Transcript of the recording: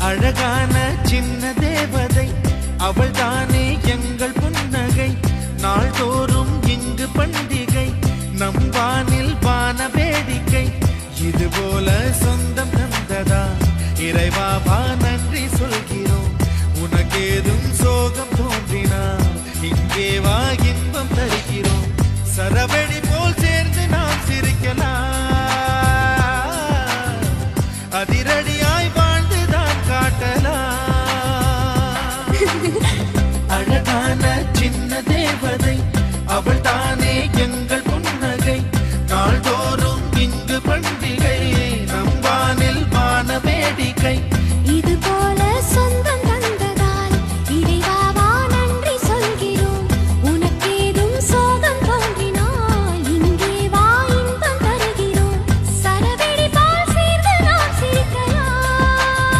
அழகான சின்ன தேவதை அவள் தானே எங்கள் புன்னகை. நாள்தோறும் இங்கு பண்டிகை, நம் வானில் வான வேடிக்கை. இது போல சொந்தம் தந்ததா இறைவாவா நன்றி சொல்கிறோம். உனக்கேதும் சோகம் தோன்றினா இங்கே வா இன்பம் தருகிறோம். சரவெடி